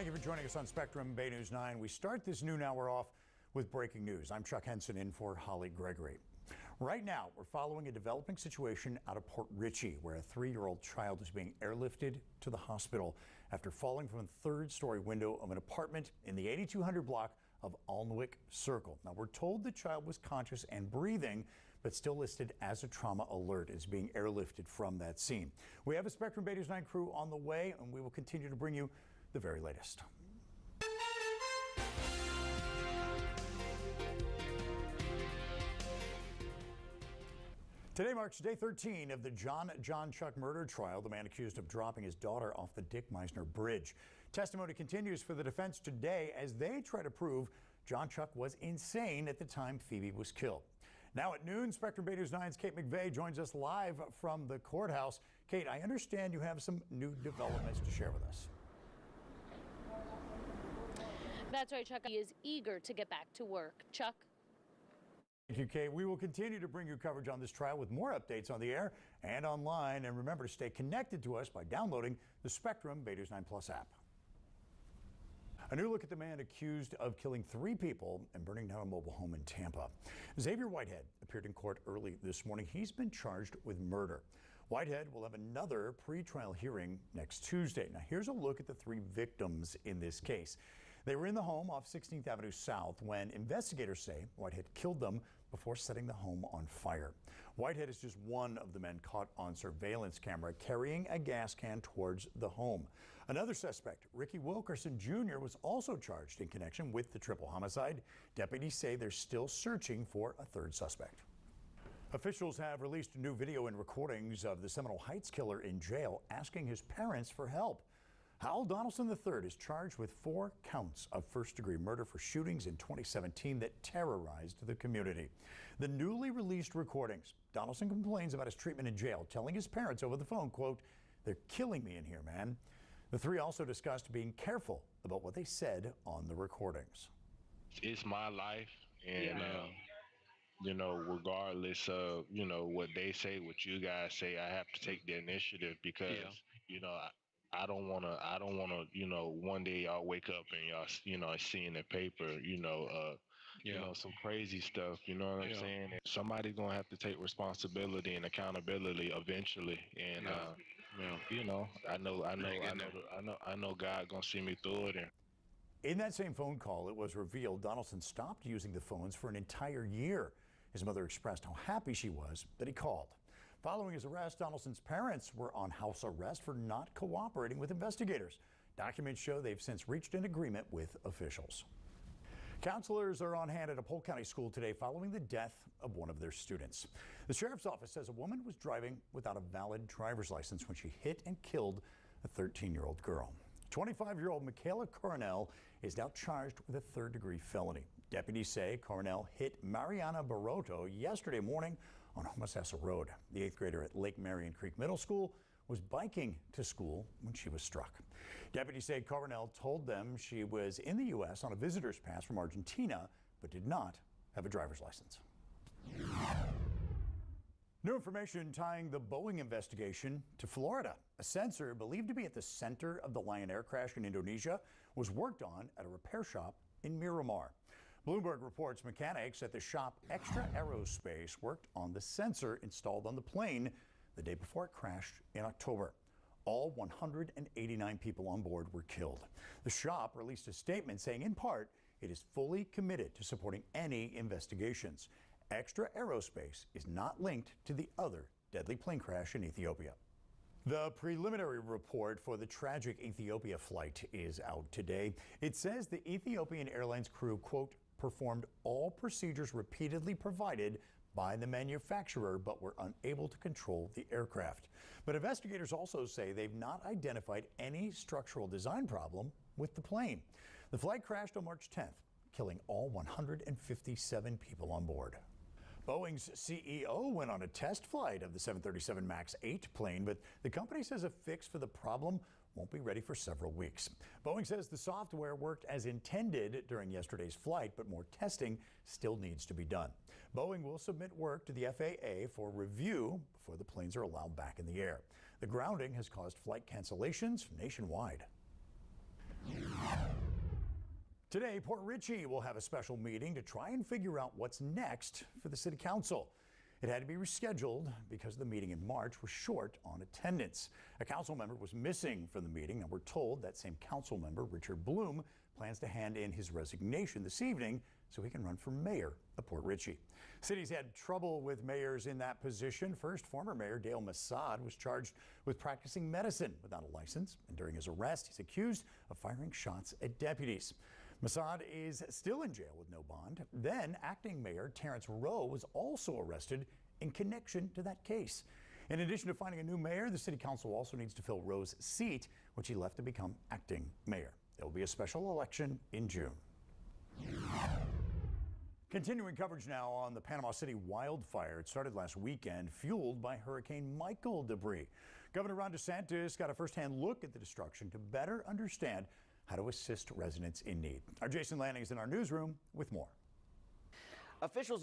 Thank you for joining us on Spectrum Bay News 9. We start this noon hour off with breaking news. I'm Chuck Henson in for Holly Gregory. Right now, we're following a developing situation out of Port Richey, where a 3-year-old child is being airlifted to the hospital after falling from a 3rd-story window of an apartment in the 8200 block of Alnwick Circle. Now, we're told the child was conscious and breathing, but still listed as a trauma alert, is being airlifted from that scene. We have a Spectrum Bay News 9 crew on the way, and we will continue to bring you the very latest. Today marks day 13 of the John Chuck murder trial, the man accused of dropping his daughter off the Dick Meisner Bridge. Testimony continues for the defense today as they try to prove John Chuck was insane at the time Phoebe was killed. Now at noon, Spectrum Bay News 9's Kate McVeigh joins us live from the courthouse. Kate, I understand you have some new developments to share with us. That's right, Chuck. He is eager to get back to work. Chuck? Thank you, Kate. We will continue to bring you coverage on this trial with more updates on the air and online. And remember to stay connected to us by downloading the Spectrum Bay News 9 Plus app. A new look at the man accused of killing 3 people and burning down a mobile home in Tampa. Xavier Whitehead appeared in court early this morning. He's been charged with murder. Whitehead will have another pretrial hearing next Tuesday. Now, here's a look at the 3 victims in this case. They were in the home off 16th Avenue South when investigators say Whitehead killed them before setting the home on fire. Whitehead is just one of the men caught on surveillance camera carrying a gas can towards the home. Another suspect, Ricky Wilkerson Jr., was also charged in connection with the triple homicide. Deputies say they're still searching for a 3rd suspect. Officials have released new video and recordings of the Seminole Heights killer in jail asking his parents for help. Hal Donaldson III is charged with 4 counts of first-degree murder for shootings in 2017 that terrorized the community. The newly released recordings, Donaldson complains about his treatment in jail, telling his parents over the phone, quote, "They're killing me in here, man." The 3 also discussed being careful about what they said on the recordings. It's my life, and you know, regardless of, you know, what they say, what you guys say, I have to take the initiative because, you know, I don't want to, you know, one day y'all wake up and y'all, you know, see in the paper, you know, some crazy stuff, you know what I'm saying? Somebody's going to have to take responsibility and accountability eventually. And, you know, I know God going to see me through it. In that same phone call, it was revealed Donaldson stopped using the phones for an entire year. His mother expressed how happy she was that he called. Following his arrest, Donaldson's parents were on house arrest for not cooperating with investigators. Documents show they've since reached an agreement with officials. Counselors are on hand at a Polk County school today following the death of one of their students. The sheriff's office says a woman was driving without a valid driver's license when she hit and killed a 13-year-old girl. 25-year-old Michaela Coronel is now charged with a 3rd-degree felony. Deputies say Coronel hit Mariana Barroto yesterday morning on Homosassa Road. The 8th grader at Lake Marion Creek Middle School was biking to school when she was struck. Deputies say Coronel told them she was in the U.S. on a visitor's pass from Argentina, but did not have a driver's license. New information tying the Boeing investigation to Florida. A sensor believed to be at the center of the Lion Air crash in Indonesia was worked on at a repair shop in Miramar. Bloomberg reports mechanics at the shop Extra Aerospace worked on the sensor installed on the plane the day before it crashed in October. All 189 people on board were killed. The shop released a statement saying, in part, it is fully committed to supporting any investigations. Extra Aerospace is not linked to the other deadly plane crash in Ethiopia. The preliminary report for the tragic Ethiopia flight is out today. It says the Ethiopian Airlines crew, quote, performed all procedures repeatedly provided by the manufacturer, but were unable to control the aircraft. But investigators also say they've not identified any structural design problem with the plane. The flight crashed on March 10th, killing all 157 people on board. Boeing's CEO went on a test flight of the 737 MAX 8 plane, but the company says a fix for the problem won't be ready for several weeks. Boeing says the software worked as intended during yesterday's flight, but more testing still needs to be done. Boeing will submit work to the FAA for review before the planes are allowed back in the air. The grounding has caused flight cancellations nationwide. Today, Port Richey will have a special meeting to try and figure out what's next for the city council. It had to be rescheduled because the meeting in March was short on attendance. A council member was missing from the meeting, and we're told that same council member, Richard Bloom, plans to hand in his resignation this evening so he can run for mayor of Port Richey. City's had trouble with mayors in that position. First, former Mayor Dale Massad was charged with practicing medicine without a license, and during his arrest, he's accused of firing shots at deputies. Massad is still in jail with no bond. Then, acting Mayor Terrence Rowe was also arrested in connection to that case. In addition to finding a new mayor, the city council also needs to fill Rowe's seat, which he left to become acting mayor. There will be a special election in June. Continuing coverage now on the Panama City wildfire. It started last weekend, fueled by Hurricane Michael debris. Governor Ron DeSantis got a firsthand look at the destruction to better understand how to assist residents in need. Our Jason Lanning is in our newsroom with more. Officials